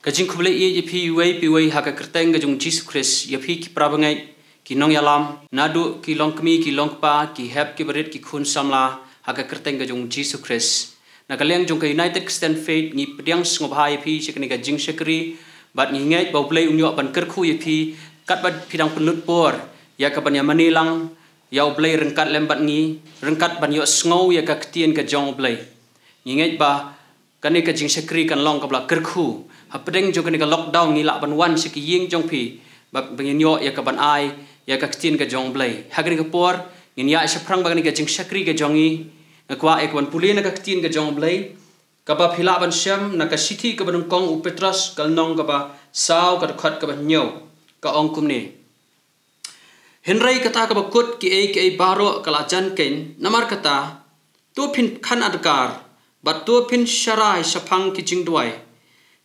Kajing kubule ye pi haka kerteng kajung Jesus Christ ki prabangai ki nong yalam nadu ki long kmi ki long pa ki hep ki berit ki khun samla haka kerteng kajung Jesus Christ na kaleng jung ka United Christian Faith ngi pediang sngop hai pi chekni kajing sekri bat ngi ngai bau play unyo ban kerkhu ye pi kat bat pidang penut por ya ka ban ya manilang ya play rengkat lembat ngi rengkat ban yo sngow ya ka ktien ka jong play ngi ngai ba kani kajing sekri kan long ka bla kerkhu hapedeng jong kani ka lockdown ngi la ban wan siki ying jong pi bab bengin yo ya ka ban ai ya ka ktien ka jong blai hagri ka por ngin ya saprang bagani ka jing sakri ka jongi ngakwa ekwan pulina ka ktien ka jong blai ka ba phila ban syam na ka sithi ka ban kong u petros kal nong ka ba saw ka khat ka ba nyo ka ong kum ni henrai kata ka ba kut ki e baro kala jan ken namar kata tu phin khan adkar bat tu phin sharai saphang ki jing duai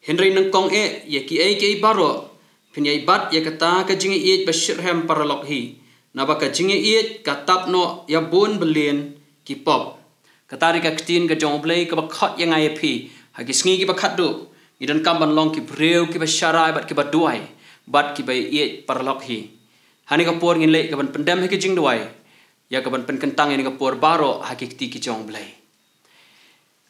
Henry nang kong ye ki baro pin ye bat ye kata ka jingi it bashirham paralok hi na ba ka jingi it ka tap no ya bon belien ki pop kata ri ka ktin ka jong blai ka ba khat yang ai phi ha ki sngi ki ba khat du idan kam ban long ki breu ki ba sharai bat ki ba duai bat ki ba it paralok hi hani ka por ngin le ka ban pendam he ki jing duai ya ka ban pen kentang ni ka por baro ha ki ti ki jong blai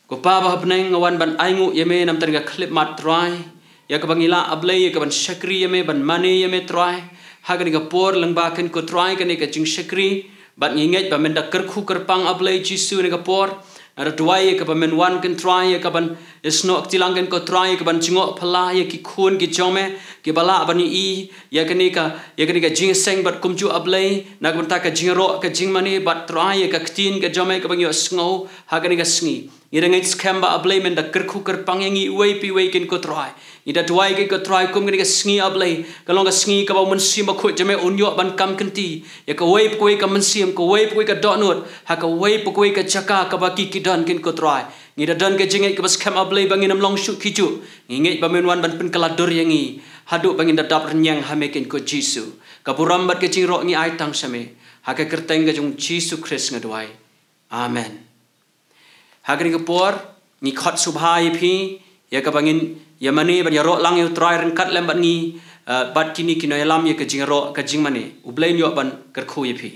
ko pa ba hapneng ngawan ban aingu yeme nam tan ga clip mat try ya ka bangila ablay ya ka ban shakri yeme ban mane yeme try ha ga ni ga por lang ba kan ko try ka ni ka jing shakri ban nginget ba men da kerkhu kerpang ablay jisu ni ga por ada duai ya ka ba men wan kan try ya ka ban isno aktilang kan ko try ya ka ban jingo phala ya ki khun ki jome ki bala ban i ya ka ni ka jing seng bat kumju ablay na ka ban ta ka jing ro ka jing mane bat try ya ka ktin ka jome ka bang yo sngo ha ga ni ga sngi Ida ngait skamba ablay men da kerkhu kerpang yangi uai pi wai kin ko try. Ida tuai ke ko try kum ngani ka sngi ablay. Kalong ka sngi ka ba mensim ba khut jame unyo ban kam kenti. Ya ka wai pkoi ka mensim ka wai pkoi ka donut. Ha ka wai pkoi ka chaka ka ba ki dan kin ko try. Ngida dan ka jingai ka ba skam ablay bangin am long shuk kiju. Ngait ba men wan ban pen kaladur yangi. Haduk bangin da dap renyang hamekin ko Jisu. Ka burambat ke jing ro ngi ai tang same. Ha ka kerteng ka jung Jisu Christ ngadwai. Amen. Hagri ka por ni khat subhai phi ya ka bangin ya mane ban ya ro lang yu try ren kat lem ban ni bat kini kino yalam ya ka jing ro ka jing mane ublain yo ban kerkhu ye phi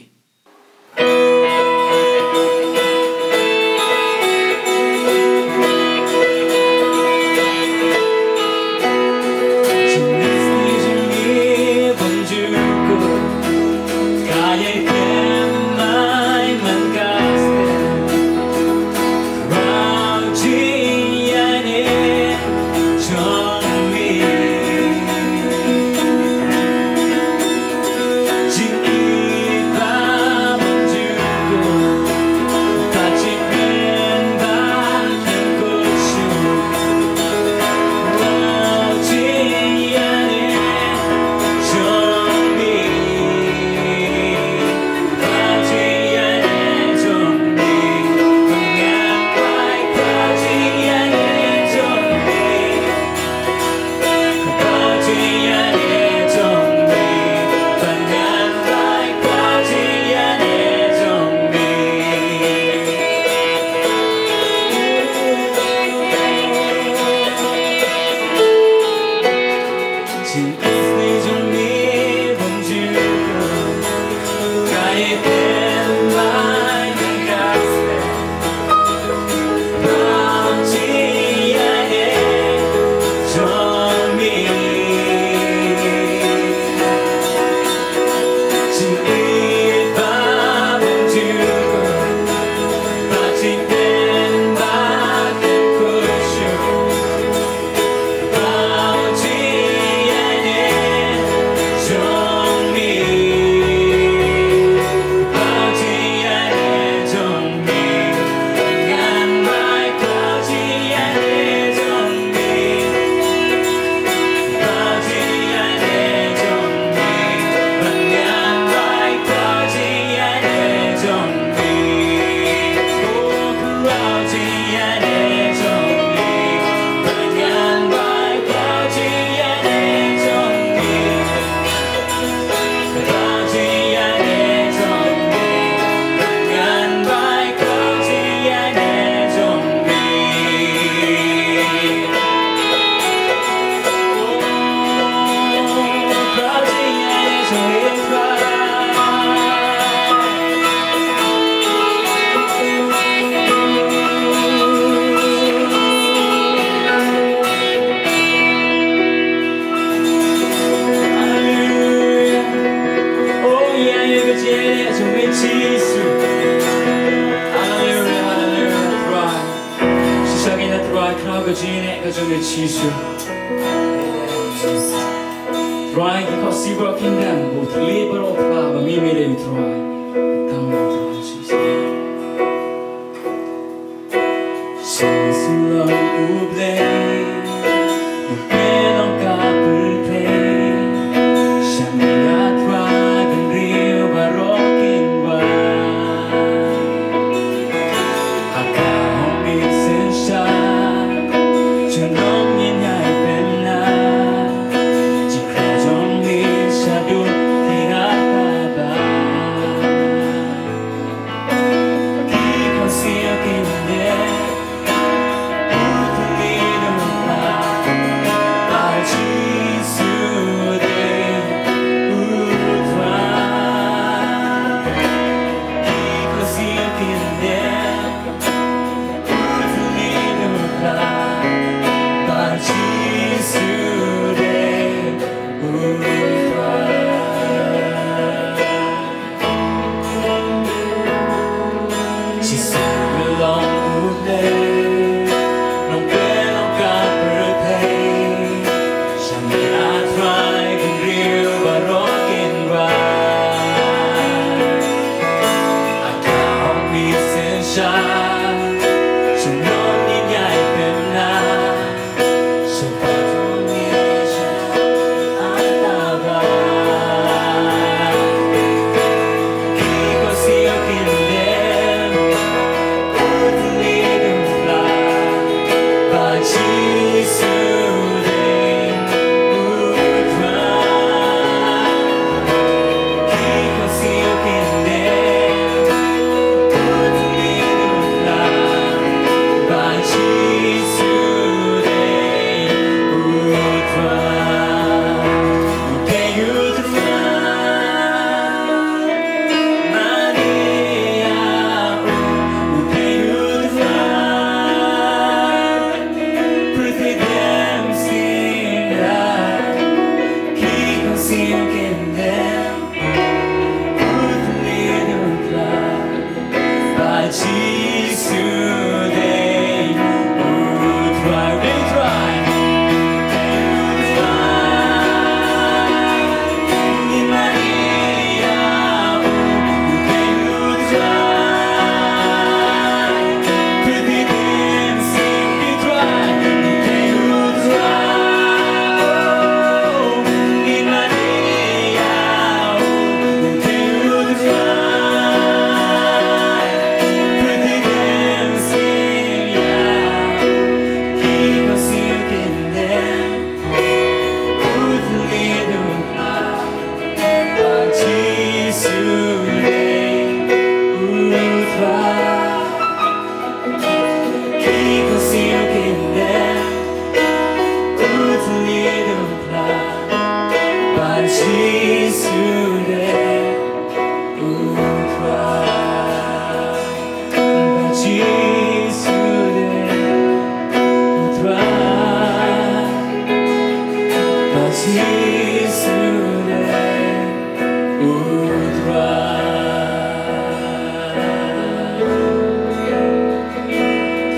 Prabhajine Kajame Chishu Try because you work in them both labor of Prabha Mimere try Come on Jesus Since you love Ublay Upelong Kapulpe Shamia tribe and Rio Barokin Wa Akahong Isensha Chunom Yinyai Penna Chikrajong Nishadu Kinataba Kikonsio Kinde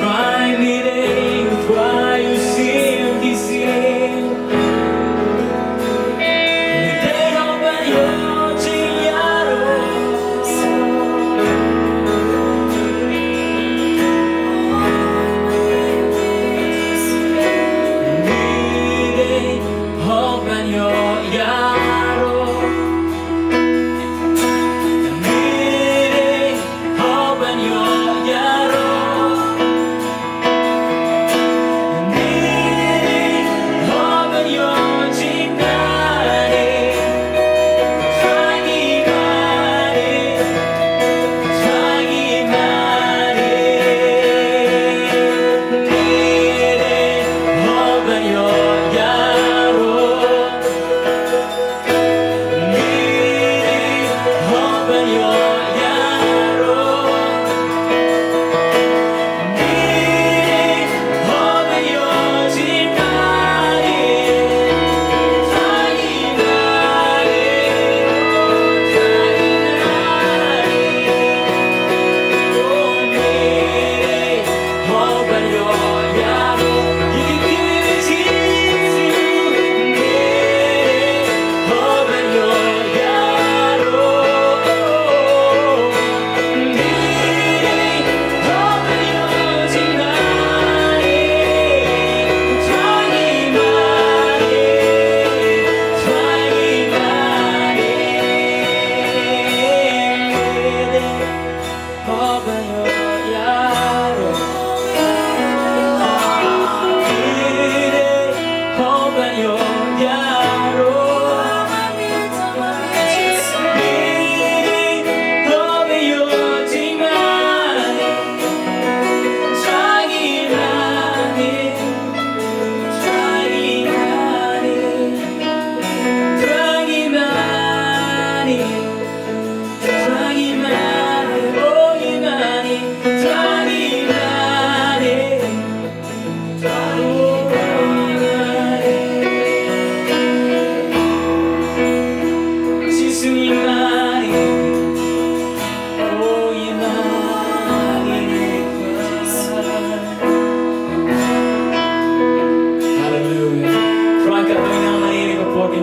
Try me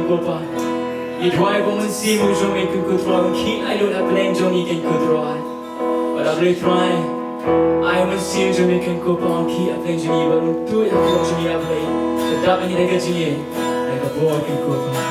kopa. I try ko man si mo jong en ko try ki I don't have plan jong I can ko try. But I really try. I man si jong en ko pa ki I plan jong I ba tu ya ko jong I play. Tetap ni lega jong I. Lega bo kan ko pa.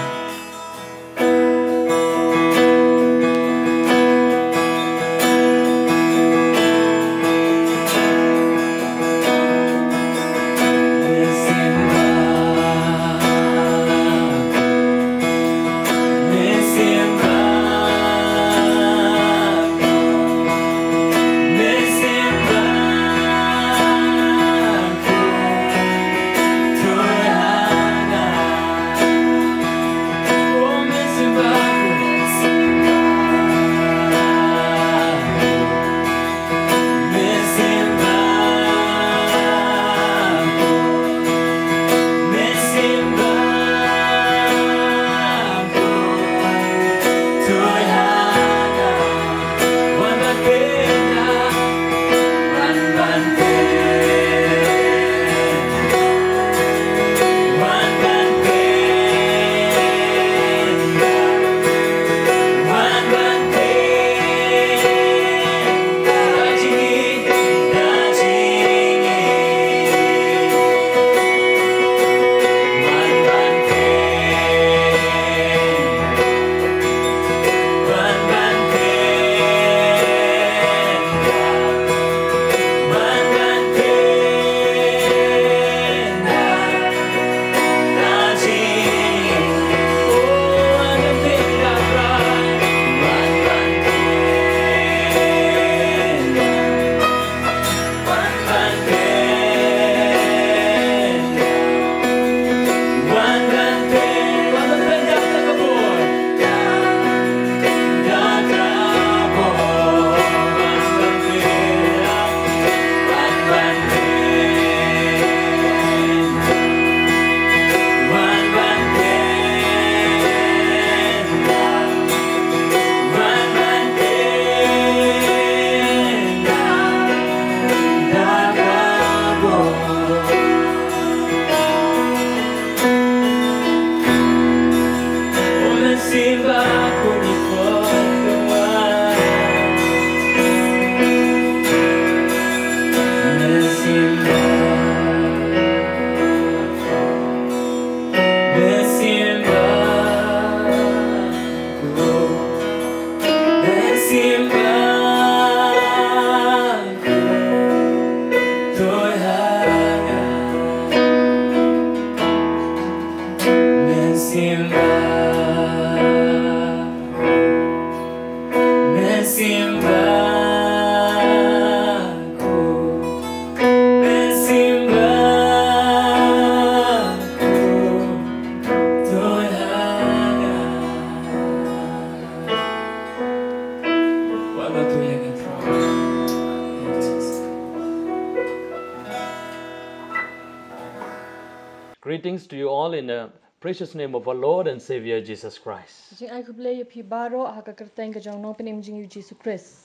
Greetings to you all in the precious name of our Lord and Savior Jesus Christ.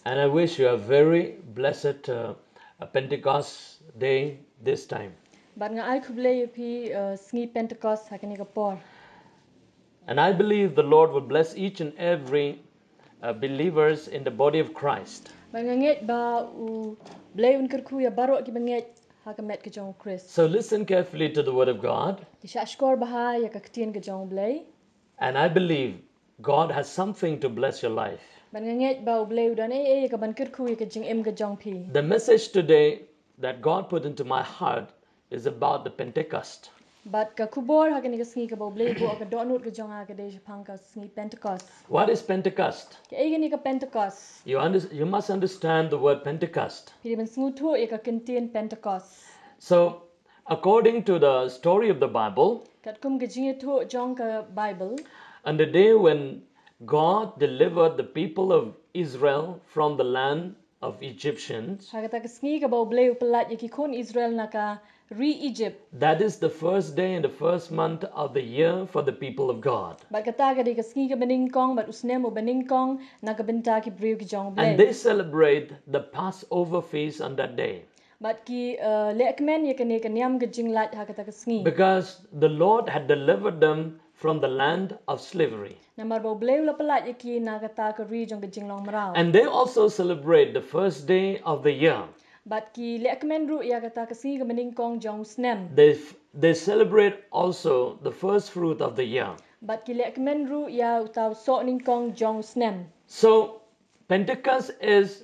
And I wish you a very blessed Pentecost day this time. And I believe the Lord will bless each and every believers in the body of Christ. So listen carefully to the word of God. And I believe God has something to bless your life. The message today that God put into my heart is about the Pentecost. What is Pentecost? You must understand the word Pentecost. So, according to the story of the Bible, on the day when God delivered the people of Israel from the land of Egyptians, that is the first day in the first month of the year for the people of God. And they celebrate the Passover feast on that day. Because the Lord had delivered them from the land of slavery. And they also celebrate the first day of the year. They celebrate also the first fruit of the year. So Pentecost is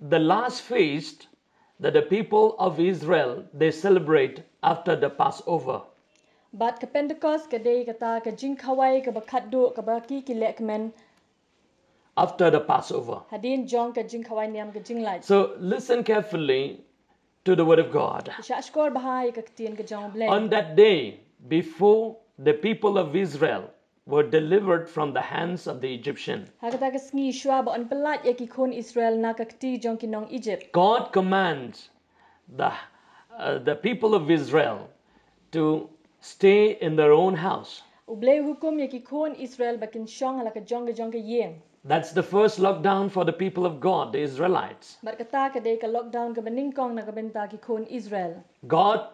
the last feast that the people of Israel they celebrate after the Passover. But Pentecost kadai kata ka jing khawai ka bakat do ka baki ki lekmen after the Passover. Hadin jong ka jing khawai niam ka jing lai. So listen carefully to the word of God. Shashkor bahai ka tien ka jong ble. On that day before the people of Israel were delivered from the hands of the Egyptian, Hakata ka sngi shwa ba on pelat ya ki khon Israel na ka ti jong ki nong Egypt. God commands the people of Israel to stay in their own house. Uble hukum ya ki khon Israel bakin shong ala ka jong ka yeng. That's the first lockdown for the people of God, the Israelites. But kata ka de ka lockdown ka baning kong na ka benta ki khon Israel. God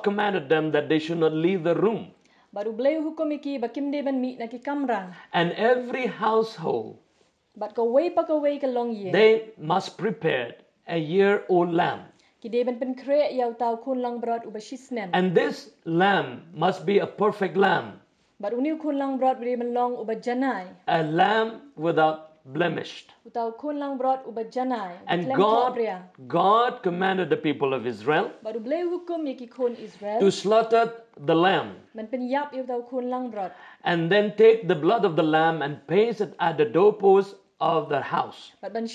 commanded them that they should not leave the room. But uble hukum iki bakim de ban mi na ki kamrang. And every household, but ka way pa ka long yeng. They must prepare a year-old lamb. And this lamb must be a perfect lamb. A lamb without blemish. And God commanded the people of Israel to slaughter the lamb. And then take the blood of the lamb and paste it at the doorpost of the house. And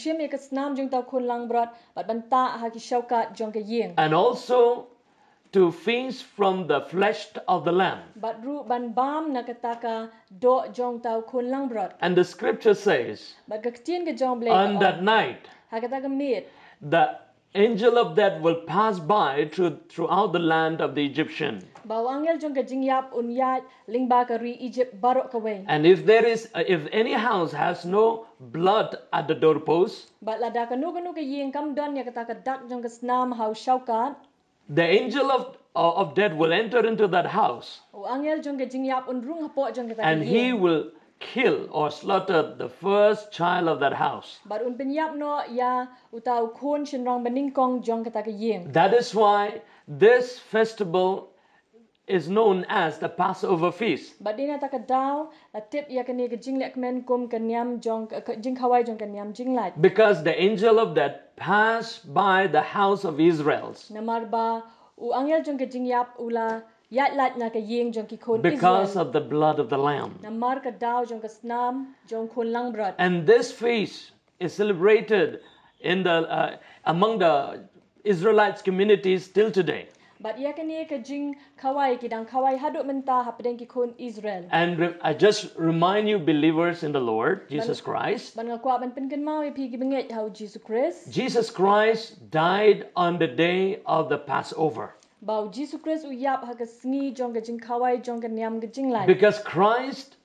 also to feast from the flesh of the lamb. And the scripture says, on that night, the angel of death will pass by throughout the land of the Egyptian. And if any house has no blood at the doorpost, the angel of death will enter into that house, and he will kill or slaughter the first child of that house. That is why this festival is known as the Passover feast. Because the angel of death passed by the house of Israel. Because of the blood of the lamb. And this feast is celebrated in among the Israelites communities till today. And I just remind you, believers in the Lord Jesus Christ, Jesus Christ died on the day of the Passover. Because Christ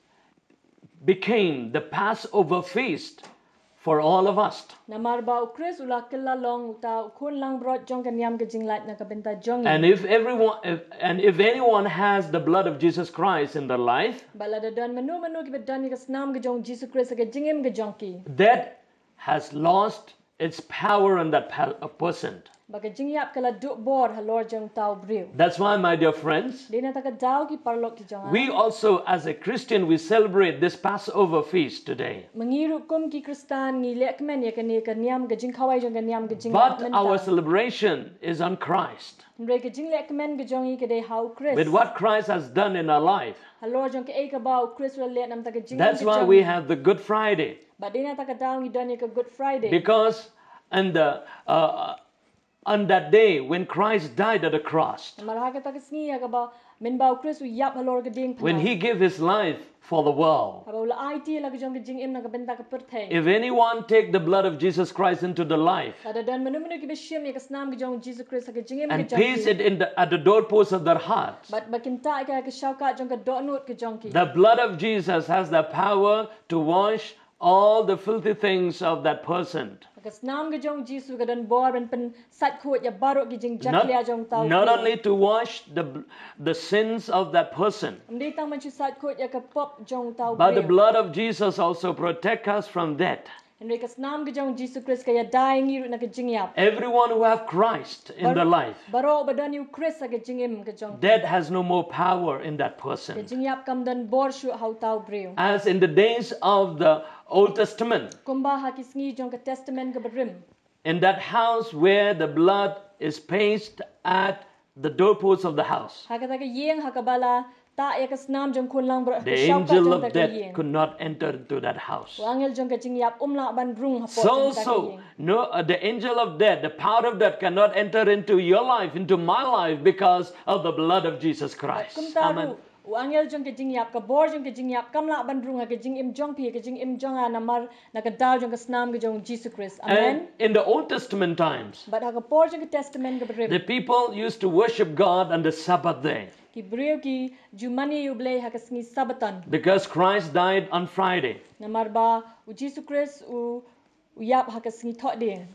became the Passover feast for all of us. And if anyone has the blood of Jesus Christ in their life, that has lost its power on that person. That's why, my dear friends, we also as a Christian, we celebrate this Passover feast today. But our celebration is on Christ. With what Christ has done in our life. That's why we have the Good Friday. Because on that day when Christ died at the cross, when he gave his life for the world, if anyone take the blood of Jesus Christ into the life and place it at the doorpost of their heart, the blood of Jesus has the power to wash all the filthy things of that person. Not only to wash the sins of that person, but the blood of Jesus also protect us from death. Everyone who have Christ in their life, death has no more power in that person. As in the days of the Old Testament, in that house where the blood is pasted at the doorposts of the house, the angel of death could not enter into that house. So, the angel of death, the power of death cannot enter into your life, into my life, because of the blood of Jesus Christ. Amen. And in the Old Testament times, the people used to worship God on the Sabbath day, because Christ died on Friday,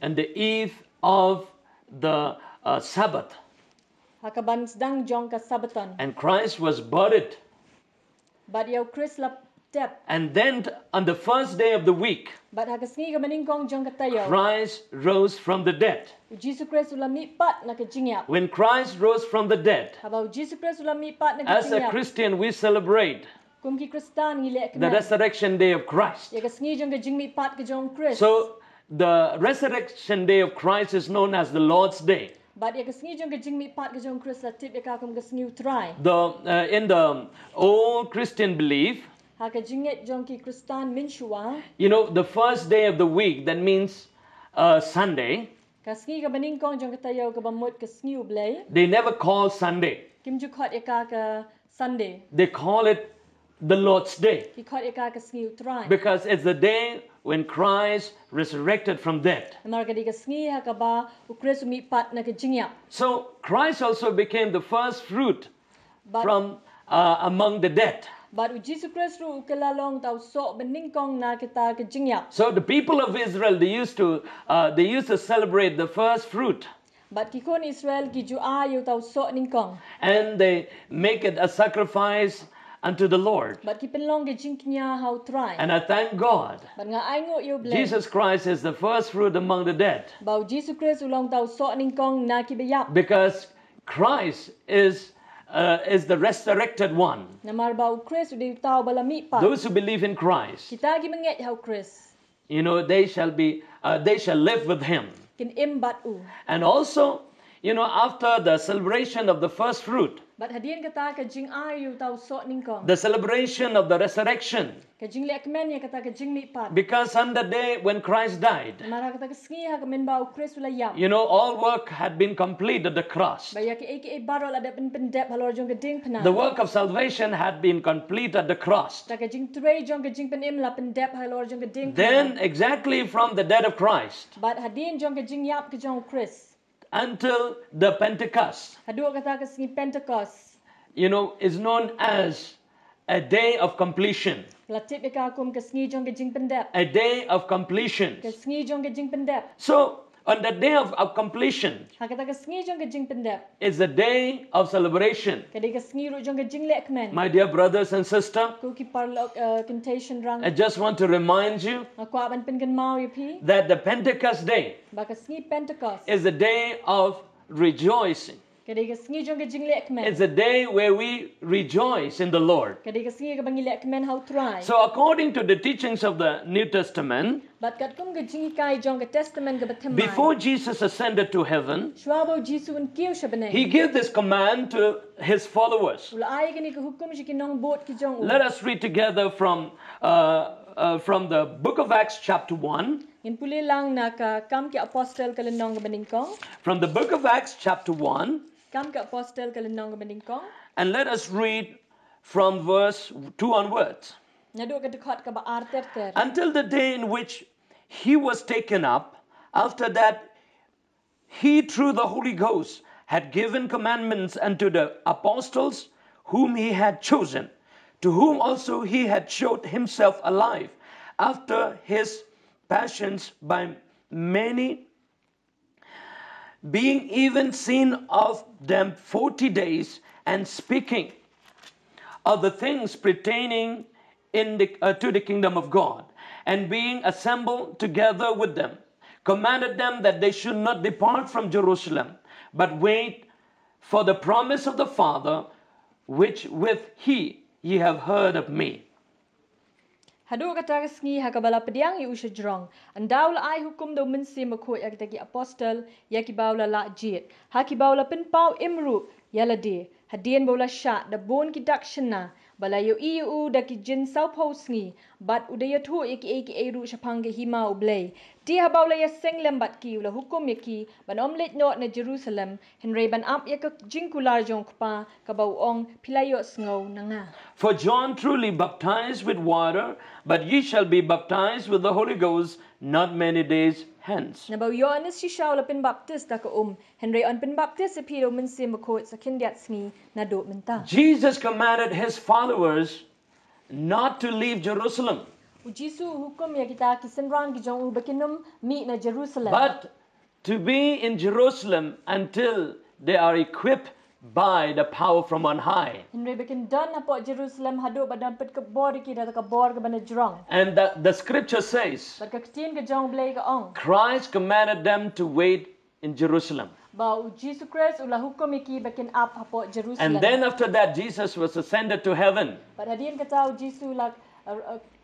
and the eve of the Sabbath. And Christ was buried. And then on the first day of the week, Christ rose from the dead. When Christ rose from the dead, as a Christian we celebrate the resurrection day of Christ. So the resurrection day of Christ is known as the Lord's Day. In the old Christian belief, the first day of the week, that means Sunday, they never call Sunday. They call it the Lord's Day, because it's the day when Christ resurrected from death. So Christ also became the first fruit from among the dead. So the people of Israel, they used to celebrate the first fruit. And they make it a sacrifice unto the Lord. And I thank God, Jesus Christ is the first fruit among the dead, because Christ is the resurrected one. Those who believe in Christ, they shall live with Him. And also, after the celebration of the first fruit, the celebration of the resurrection, because on the day when Christ died, all work had been complete at the cross. The work of salvation had been complete at the cross. Then, exactly from the death of Christ until the Pentecost, is known as a day of completion. A day of completion. So, on the day of completion is a day of celebration. My dear brothers and sisters, I just want to remind you that the Pentecost day is a day of rejoicing. It's a day where we rejoice in the Lord. So according to the teachings of the New Testament, before Jesus ascended to heaven, He gave this command to His followers. Let us read together from the book of Acts chapter 1. From the book of Acts chapter 1. And let us read from verse 2 onwards. Until the day in which He was taken up, after that He through the Holy Ghost had given commandments unto the apostles whom He had chosen, to whom also He had showed Himself alive after his passions by many, being even seen of them 40 days, and speaking of the things pertaining to the kingdom of God, and being assembled together with them, commanded them that they should not depart from Jerusalem, but wait for the promise of the Father, which with ye have heard of me. Hadu katagas ngi hakabala pediang yu usajrong. Andaula ai hukum do mensi makoi agdagi apostle yaki baula la jit. Haki baula penpau imru yalade. Hadien baula syak da bon ki dakshana. Bala yu iu da ki jin sau ngi. Bat udaya tu eki eru shapanga hima ublay. Dia baula ya seng lembat ki ula hukum yaki ban omlet not na Jerusalem. Henry ban up yaka jingkular jong kpa kabau ong pilayo sngo nanga. For John truly baptized with water, but ye shall be baptized with the Holy Ghost not many days hence. Nabau Yohanes si shaula pen baptist da ka Henry on pen baptist se piro mensi makoi sa kindiat sngi na do menta. Jesus commanded his followers not to leave Jerusalem, Ujisu hukum ya kita kisenran ki jong ubakinum mi na Jerusalem. but to be in Jerusalem until they are equipped by the power from on high. Henry bikin dan apa Jerusalem hadu badan pet ke bor ki da ka bor ke bana jrong. And the scripture says, Bat ka ketien ke jong blay ka ong. Christ commanded them to wait in Jerusalem. Ba Jesus Christ ulah hukum iki bikin up apa Jerusalem. And then after that, Jesus was ascended to heaven. Bat hadien kata Jesus ulah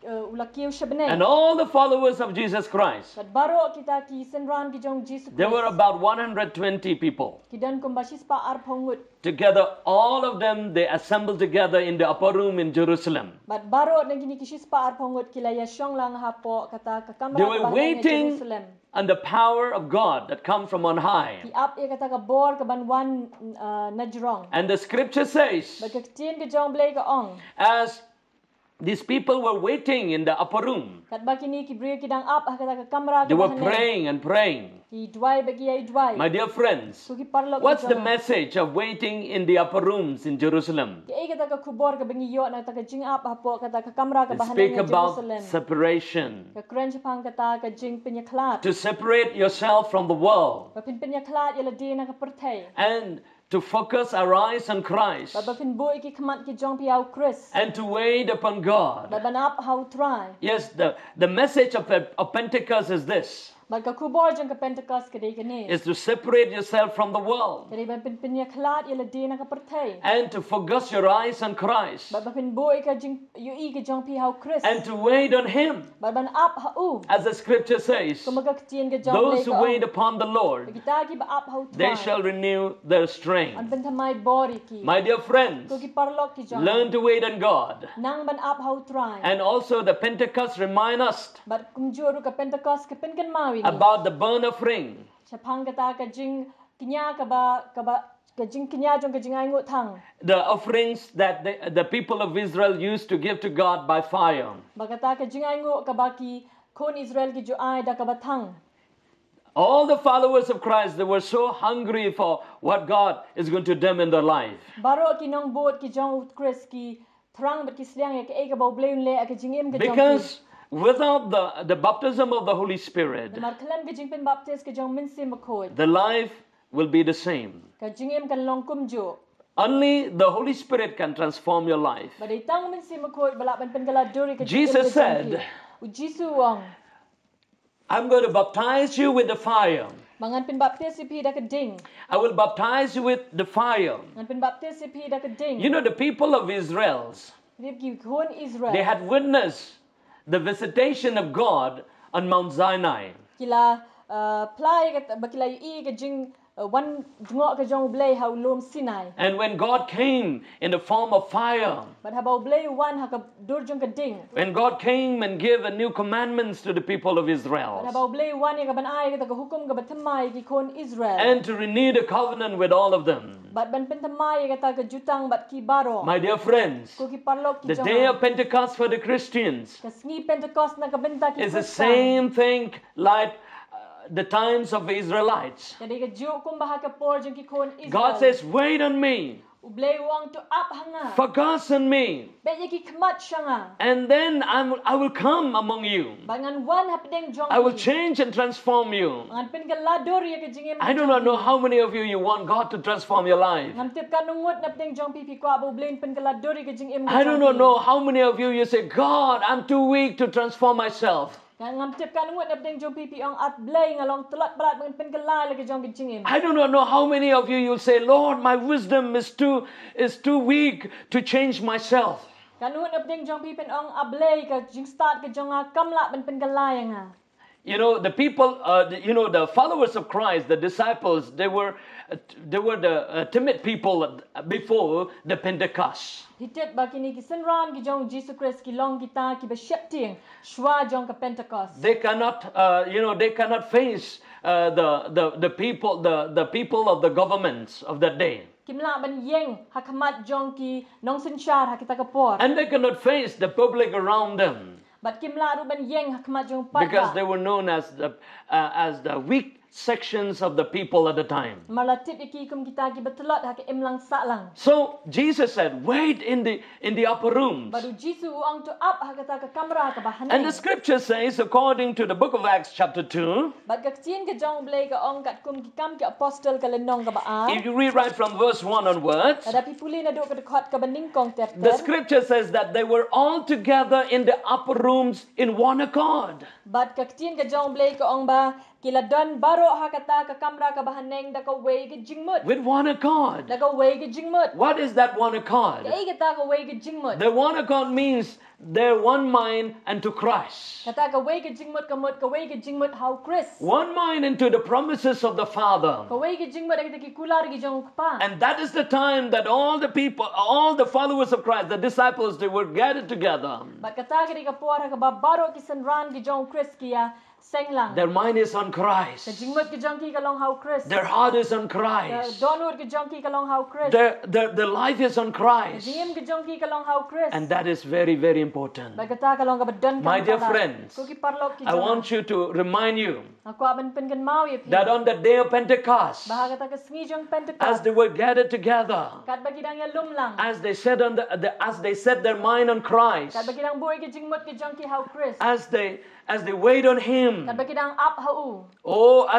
ulah kiu shabne. And all the followers of Jesus Christ, Bat baro kita ki senran ki jong Jesus Christ. there were about 120 people. Ki dan kumbasis pa ar pongut. Together, all of them, they assembled together in the upper room in Jerusalem. Bat baro nang kini kisis pa ar pongut kila ya syong lang hapo kata ka kamera They were waiting Jerusalem. on the power of God that comes from on high. Ki up ya kata ka bor ka ban wan na jrong. And the scripture says, Bat ka ketien ke jong blay ka ong. as these people were waiting in the upper room, Kat ba kini ki brio ki dang up kata ka kamera they ka were bahane. praying and praying. Ki dwai bagi ai dwai. My dear friends, So ki parlo what's the message of waiting in the upper rooms in Jerusalem? Ki ai kata ka kubor ka bangi yo na ta ka jing up hapo kata ka kamera ka They bahane speak na about Jerusalem. separation, Ka kren pang kata ka jing penyaklat. to separate yourself from the world, Ba pin penyaklat yala di na ka pertai. and to focus our eyes on Christ, Ba pin boi ki khamat ki jong piau Chris. and to wait upon God. Ba ban up how try. Yes, the message of Pentecost is this, Ba ka kubor jong ka Pentecost ka dei ka ni. is to separate yourself from the world, Ka dei ba pin penyaklat yala di na ka pertai. and to focus your eyes on Christ, Ba pin boi ka jing yu i ka jong piau Chris. and to wait on Him. Ba ban up ha u. As the scripture says, Kumaga ketien ka jong those blay who ka wait ong. upon the Lord, Kita ki ba up how try. they shall renew their An strength. pentamay bori ki. My dear friends, Ko ki parlok ki jong. learn to wait on God. Nang ban up how try. And also the Pentecost remind us But kumjuru ka Pentecost ka penkan mawi ni. about the burnt offering. Chapang kata ka jing kinya ka ba ka jing kinya jong ka jing ay ngut thang. The offerings that the people of Israel used to give to God by fire. Ba kata ka jing ay ngut ka ba ki kon Israel ki jo ay da ka ba thang. All the followers of Christ, they were so hungry for what God is going to do in their life. Baro ki nong bot ki jong Chris ki thrang bat ki sliang ya ka e ka ba bleun le ka jing em ka jong. Because without the baptism of the Holy Spirit, mar khalam ka jing pen baptist ka jong min sim khoi. the life will be the same. Ka jing em kan long kum jo. Only the Holy Spirit can transform your life. Ba dei tang min sim khoi bala ban pen kala duri ka Jesus said, Jisu wang I'm going to baptize you with the fire. mangan pen baptist si pi da ka ding. I will baptize you with the fire. Ngan pen baptist si pi da ka ding. You know, the people of Israel, Rib ki kon Israel. they had witnessed the visitation of God on Mount Sinai. Kila play ka bakila i ka jing wan ngo ka jong blay ha lom Sinai. And when God came in the form of fire, But habau blay wan ha ka dur jong ka ding. when God came and gave a new commandments to the people of But Israel, habau blay wan ya ka ban ai ka hukum ka batamai ki kon Israel. and to renew the covenant with all of them. But ban pentamai ka ta ka jutang bat ki baro. My dear friends, Ko ki parlok ki the jong. day of Pentecost for the Christians Ka sngi Pentecost na ka benta ki is the Kristen. same thing like the times of the Israelites. Jadi ka ju kum baha ka por jong ki kon Israel. God says, wait on me. Forgotten me. And then I will come among you. I will change and transform you. I do not know how many of you want God to transform your life. I do not know how many of you say, God, I'm too weak to transform myself. I do not know how many of you say, Lord, my wisdom is too weak to change myself. You know, the people, the followers of Christ, the disciples, they were the timid people before the Pentecost. They cannot, they cannot face the people of the governments of that day. And they cannot face the public around them. Because they were known as the weak sections of the people at the time. So Jesus said, wait in the upper rooms. And the scripture says, according to the book of Acts chapter 2, if you read right from verse 1 onwards, the scripture says that they were all together in the upper rooms in one accord. With one accord. What is that one accord? The one accord means they're one mind unto Christ. One mind into the promises of the Father. And that is the time that all the people, all the followers of Christ, the disciples, they were gathered together. Their mind is on Christ. Their heart is on Christ. Their life is on Christ. And that is very, very important. My dear friends, I want you to remind you that on the day of Pentecost, as they were gathered together, as they set their mind on Christ, as they wait on Him, as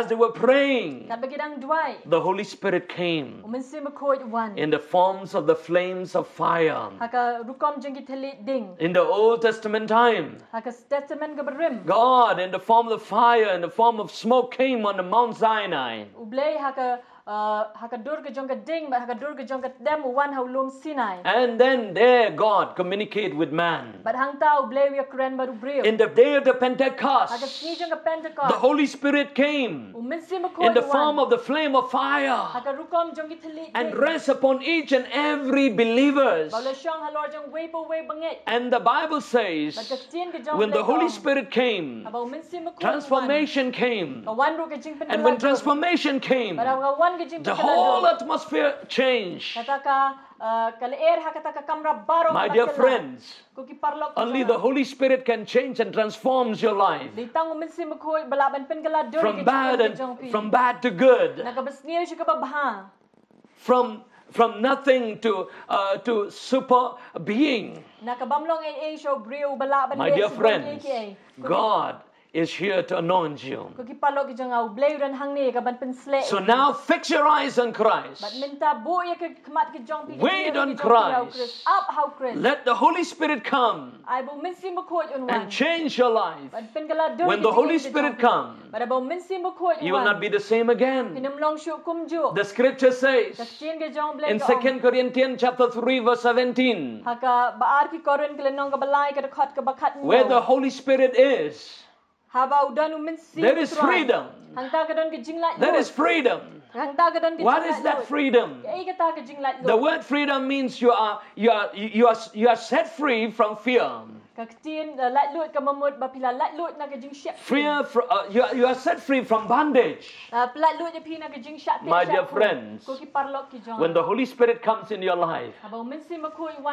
they were praying, the Holy Spirit came in the forms of the flames of fire. In the Old Testament time, God in the form of fire, in the form of smoke, came on the Mount Sinai. And then there God communicate with man. In the day of the Pentecost, the Holy Spirit came in the form of the flame of fire and rest upon each and every believers. And the Bible says, when the Holy Spirit came, transformation came. And when transformation came, the whole atmosphere changed. My dear friends, only the Holy Spirit can change and transforms your life from bad to good, from nothing to super being. My dear friends, God is here to anoint you. So now fix your eyes on Christ. Wait on Christ. Let the Holy Spirit come and change your life. When the Holy Spirit comes, you will not be the same again. The scripture says in 2 Corinthians chapter 3 verse 17, where the Holy Spirit is, there is freedom. There is freedom. What is that freedom? The word freedom means you are set free from fear. You are set free from bondage. My dear friends, when the Holy Spirit comes in your life,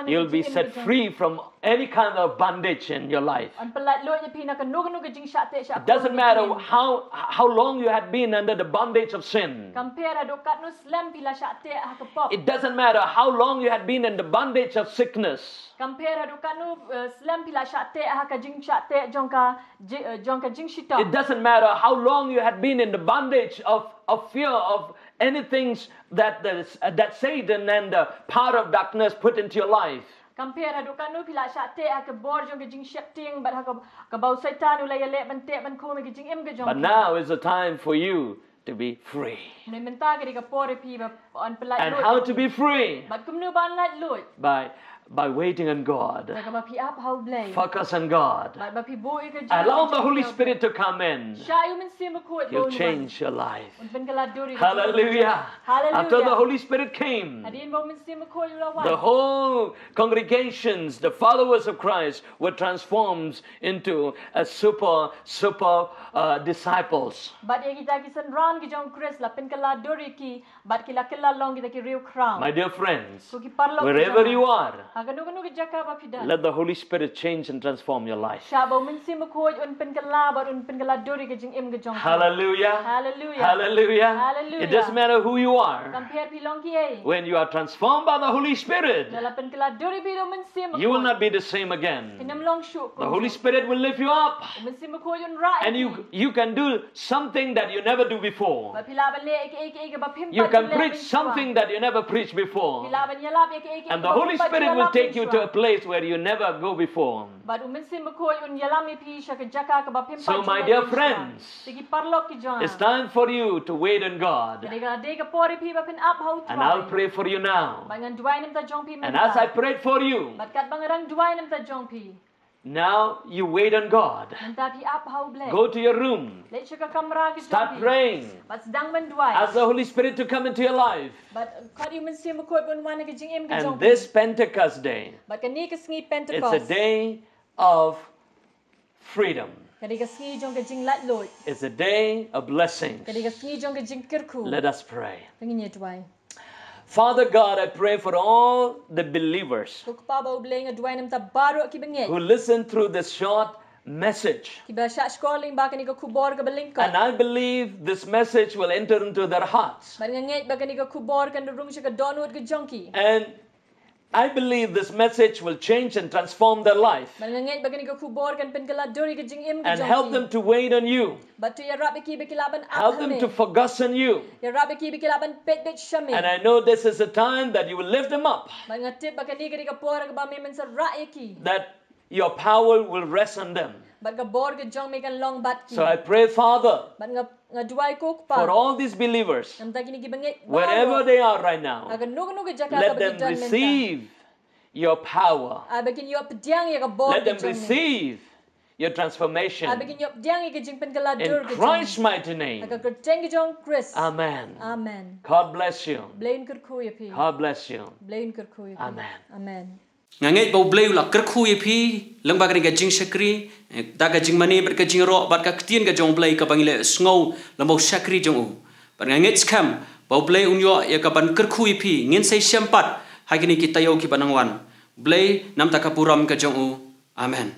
you'll be set free from any kind of bondage in your life. It doesn't matter how long you had been under the bondage of sin. It doesn't matter how long you had been in the bondage of sickness. It doesn't matter how long you had been in the bondage of fear of anything that Satan and the power of darkness put into your life. But now is the time for you to be free. And how to be free? By waiting on God. Focus on God. Allow the Holy Spirit to come in. He'll change your life. Hallelujah. After the Holy Spirit came, the whole congregations, the followers of Christ, were transformed into a super disciples. My dear friends, wherever you are, let the Holy Spirit change and transform your life. Hallelujah. Hallelujah. It doesn't matter who you are. When you are transformed by the Holy Spirit, you will not be the same again. The Holy Spirit will lift you up, and you can do something that you never do before. You can preach something that you never preached before. And the Holy Spirit will take you to a place where you never go before. So my dear friends, it's time for you to wait on God. And I'll pray for you now. And as I prayed for you, now you wait on God. Go to your room. Start praying. Ask the Holy Spirit to come into your life. And this Pentecost day, it's a day of freedom. It's a day of blessings. Let us pray. Father God, I pray for all the believers who listen through this short message. And I believe this message will enter into their hearts. And I believe this message will change and transform their life. And help them to wait on you. Help them to focus on you. And I know this is a time that you will lift them up. That your power will rest on them. So I pray, Father, for all these believers, wherever they are right now, let them receive your power. Let them receive your transformation. In Christ's mighty name. Amen. Amen. God bless you. God bless you. Amen. Amen. Ngangai bau bleu la kerkhu yepi lengba ka jing sakri da ka jing mani ber ka jing ro bat ka ktien ka jong blai ka bangile sngo lambau sakri jong u par ngangai skam bau blai unyo ya ka ban kerkhu yepi ngin sai sempat hagini kita yo ki banangwan blai nam ta ka puram ka jong u amen.